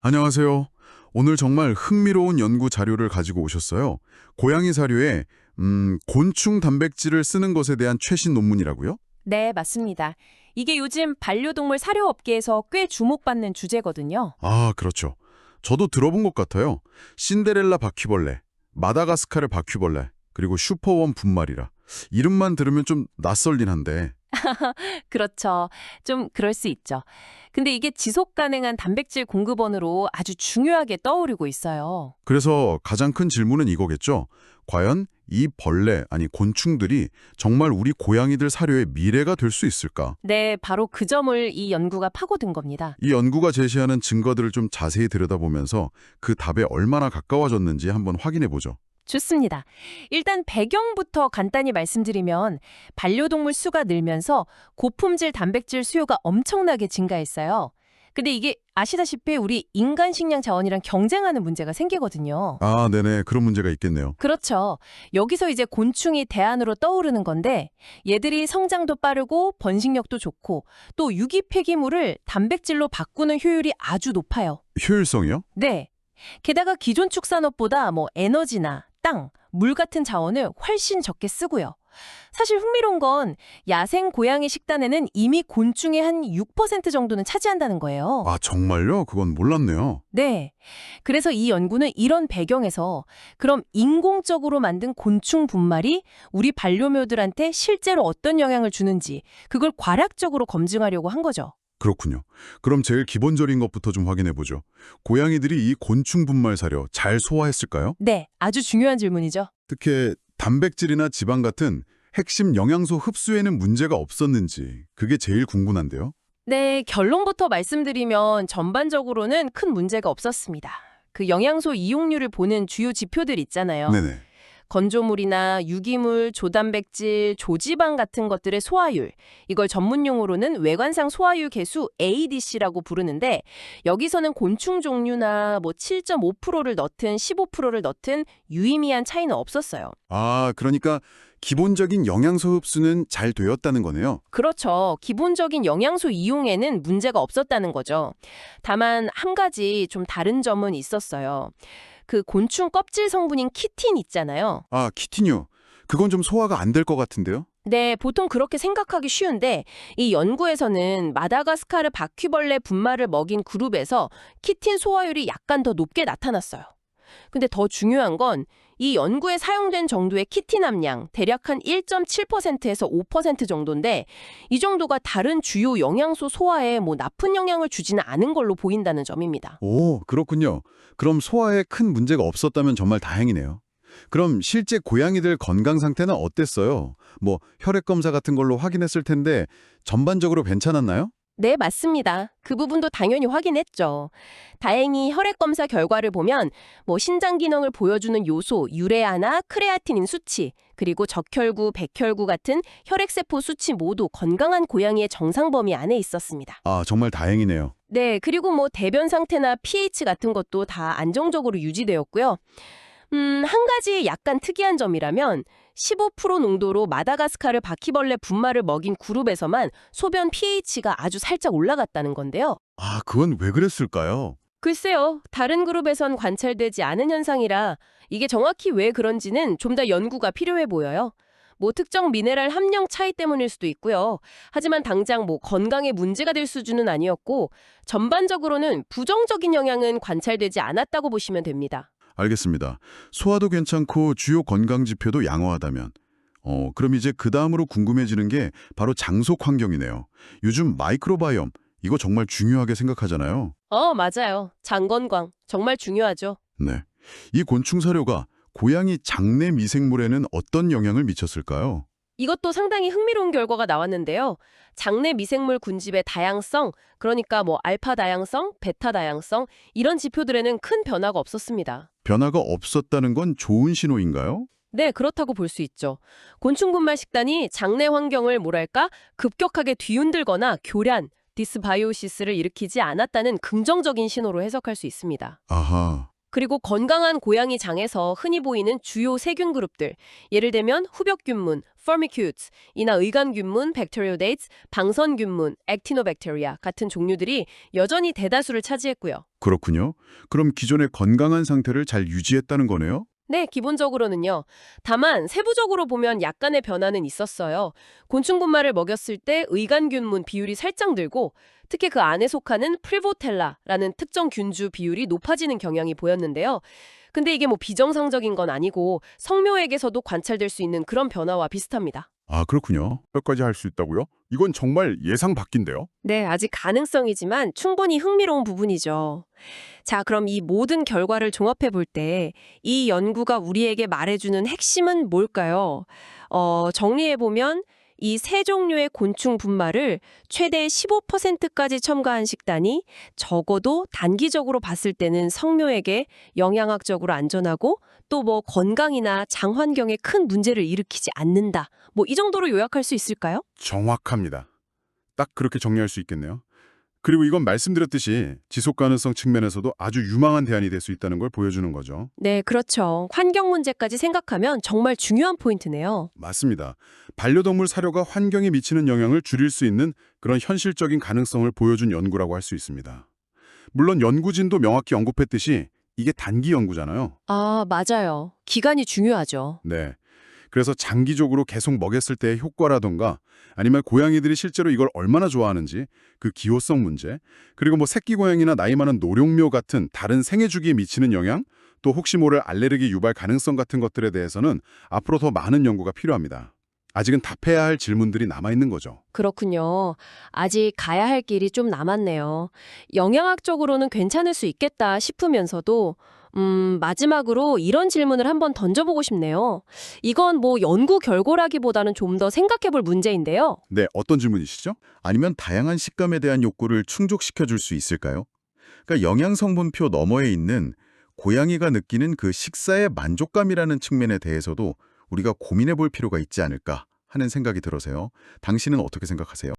안녕하세요. 오늘 정말 흥미로운 연구 자료를 가지고 오셨어요. 고양이 사료에 곤충 단백질을 쓰는 것에 대한 최신 논문이라고요? 네, 맞습니다. 이게 요즘 반려동물 사료업계에서 꽤 주목받는 주제거든요. 아, 그렇죠. 저도 들어본 것 같아요. 신데렐라 바퀴벌레, 마다가스카르 바퀴벌레, 그리고 슈퍼원 분말이라. 이름만 들으면 좀 낯설긴 한데. 그렇죠. 좀 그럴 수 있죠. 근데 이게 지속 가능한 단백질 공급원으로 아주 중요하게 떠오르고 있어요. 그래서 가장 큰 질문은 이거겠죠. 과연 이 벌레, 아니 곤충들이 정말 우리 고양이들 사료의 미래가 될 수 있을까? 네, 바로 그 점을 이 연구가 파고든 겁니다. 이 연구가 제시하는 증거들을 좀 자세히 들여다보면서 그 답에 얼마나 가까워졌는지 한번 확인해 보죠. 좋습니다. 일단 배경부터 간단히 말씀드리면 반려동물 수가 늘면서 고품질 단백질 수요가 엄청나게 증가했어요. 근데 이게 아시다시피 우리 인간 식량 자원이랑 경쟁하는 문제가 생기거든요. 아, 네네. 그런 문제가 있겠네요. 그렇죠. 여기서 이제 곤충이 대안으로 떠오르는 건데 얘들이 성장도 빠르고 번식력도 좋고 또 유기 폐기물을 단백질로 바꾸는 효율이 아주 높아요. 효율성이요? 네. 게다가 기존 축산업보다 에너지나 땅, 물 같은 자원을 훨씬 적게 쓰고요. 사실 흥미로운 건 야생 고양이 식단에는 이미 곤충의 한 6% 정도는 차지한다는 거예요. 아, 정말요? 그건 몰랐네요. 네. 그래서 이 연구는 이런 배경에서 그럼 인공적으로 만든 곤충 분말이 우리 반려묘들한테 실제로 어떤 영향을 주는지 그걸 과학적으로 검증하려고 한 거죠. 그렇군요. 그럼 제일 기본적인 것부터 좀 확인해 보죠. 고양이들이 이 곤충 분말 사료 잘 소화했을까요? 네, 아주 중요한 질문이죠. 특히 단백질이나 지방 같은 핵심 영양소 흡수에는 문제가 없었는지 그게 제일 궁금한데요. 네, 결론부터 말씀드리면 전반적으로는 큰 문제가 없었습니다. 그 영양소 이용률을 보는 주요 지표들 있잖아요. 네네. 건조물이나 유기물, 조단백질, 조지방 같은 것들의 소화율, 이걸 전문 용어로는 외관상 소화율 계수 ADC라고 부르는데 여기서는 곤충 종류나 7.5%를 넣든 15%를 넣든 유의미한 차이는 없었어요. 아, 그러니까 기본적인 영양소 흡수는 잘 되었다는 거네요. 그렇죠. 기본적인 영양소 이용에는 문제가 없었다는 거죠. 다만 한 가지 좀 다른 점은 있었어요. 그 곤충 껍질 성분인 키틴 있잖아요. 아, 키티뉴. 그건 좀 소화가 안 될 것 같은데요? 네, 보통 그렇게 생각하기 쉬운데 이 연구에서는 마다가스카르 바퀴벌레 분말을 먹인 그룹에서 키틴 소화율이 약간 더 높게 나타났어요. 근데 더 중요한 건 이 연구에 사용된 정도의 키틴 함량 대략 한 1.7%에서 5% 정도인데 이 정도가 다른 주요 영양소 소화에 나쁜 영향을 주지는 않은 걸로 보인다는 점입니다. 오, 그렇군요. 그럼 소화에 큰 문제가 없었다면 정말 다행이네요. 그럼 실제 고양이들 건강 상태는 어땠어요? 혈액 검사 같은 걸로 확인했을 텐데 전반적으로 괜찮았나요? 네, 맞습니다. 그 부분도 당연히 확인했죠. 다행히 혈액검사 결과를 보면 신장 기능을 보여주는 요소 유레아나 크레아티닌 수치, 그리고 적혈구, 백혈구 같은 혈액세포 수치 모두 건강한 고양이의 정상 범위 안에 있었습니다. 아, 정말 다행이네요. 네, 그리고 대변 상태나 pH 같은 것도 다 안정적으로 유지되었고요. 한 가지 약간 특이한 점이라면 15% 농도로 마다가스카르 바퀴벌레 분말을 먹인 그룹에서만 소변 pH가 아주 살짝 올라갔다는 건데요. 아, 그건 왜 그랬을까요? 글쎄요, 다른 그룹에선 관찰되지 않은 현상이라 이게 정확히 왜 그런지는 좀 더 연구가 필요해 보여요. 특정 미네랄 함량 차이 때문일 수도 있고요. 하지만 당장 건강에 문제가 될 수준은 아니었고 전반적으로는 부정적인 영향은 관찰되지 않았다고 보시면 됩니다. 알겠습니다. 소화도 괜찮고 주요 건강 지표도 양호하다면 그럼 이제 그 다음으로 궁금해지는 게 바로 장속 환경이네요. 요즘 마이크로바이옴 이거 정말 중요하게 생각하잖아요. 맞아요. 장 건강 정말 중요하죠. 네. 이 곤충 사료가 고양이 장내 미생물에는 어떤 영향을 미쳤을까요? 이것도 상당히 흥미로운 결과가 나왔는데요. 장내 미생물 군집의 다양성, 그러니까 알파 다양성, 베타 다양성 이런 지표들에는 큰 변화가 없었습니다. 변화가 없었다는 건 좋은 신호인가요? 네, 그렇다고 볼 수 있죠. 곤충 분말 식단이 장내 환경을 급격하게 뒤흔들거나 교란, 디스바이오시스를 일으키지 않았다는 긍정적인 신호로 해석할 수 있습니다. 아하. 그리고 건강한 고양이 장에서 흔히 보이는 주요 세균 그룹들, 예를 들면 후벽균문, Firmicutes, 이나 의간균문, Bacteroidetes, 방선균문, Actinobacteria 같은 종류들이 여전히 대다수를 차지했고요. 그렇군요. 그럼 기존의 건강한 상태를 잘 유지했다는 거네요? 네, 기본적으로는요. 다만 세부적으로 보면 약간의 변화는 있었어요. 곤충 분말을 먹였을 때 의간균문 비율이 살짝 늘고 특히 그 안에 속하는 프리보텔라라는 특정 균주 비율이 높아지는 경향이 보였는데요. 근데 이게 뭐 비정상적인 건 아니고 성묘액에서도 관찰될 수 있는 그런 변화와 비슷합니다. 아, 그렇군요. 까지 할 수 있다고요? 이건 정말 예상 밖인데요. 네, 아직 가능성이지만 충분히 흥미로운 부분이죠. 자, 그럼 이 모든 결과를 종합해 볼 때 이 연구가 우리에게 말해주는 핵심은 뭘까요? 정리해 보면 이 세 종류의 곤충 분말을 최대 15%까지 첨가한 식단이 적어도 단기적으로 봤을 때는 성묘에게 영양학적으로 안전하고 또 뭐 건강이나 장 환경에 큰 문제를 일으키지 않는다. 뭐 이 정도로 요약할 수 있을까요? 정확합니다. 딱 그렇게 정리할 수 있겠네요. 그리고 이건 말씀드렸듯이 지속 가능성 측면에서도 아주 유망한 대안이 될 수 있다는 걸 보여주는 거죠. 네, 그렇죠. 환경 문제까지 생각하면 정말 중요한 포인트네요. 맞습니다. 반려동물 사료가 환경에 미치는 영향을 줄일 수 있는 그런 현실적인 가능성을 보여준 연구라고 할 수 있습니다. 물론 연구진도 명확히 언급했듯이 이게 단기 연구잖아요. 아, 맞아요. 기간이 중요하죠. 네. 그래서 장기적으로 계속 먹였을 때의 효과라던가 아니면 고양이들이 실제로 이걸 얼마나 좋아하는지 그 기호성 문제, 그리고 뭐 새끼 고양이나 나이 많은 노령묘 같은 다른 생애주기에 미치는 영향, 또 혹시 모를 알레르기 유발 가능성 같은 것들에 대해서는 앞으로 더 많은 연구가 필요합니다. 아직은 답해야 할 질문들이 남아있는 거죠. 그렇군요. 아직 가야 할 길이 좀 남았네요. 영양학적으로는 괜찮을 수 있겠다 싶으면서도 마지막으로 이런 질문을 한번 던져보고 싶네요. 이건 뭐 연구 결과라기보다는 좀 더 생각해볼 문제인데요. 네, 어떤 질문이시죠? 아니면 다양한 식감에 대한 욕구를 충족시켜 줄 수 있을까요? 그러니까 영양 성분표 너머에 있는 고양이가 느끼는 그 식사의 만족감이라는 측면에 대해서도 우리가 고민해 볼 필요가 있지 않을까 하는 생각이 들어서요. 당신은 어떻게 생각하세요?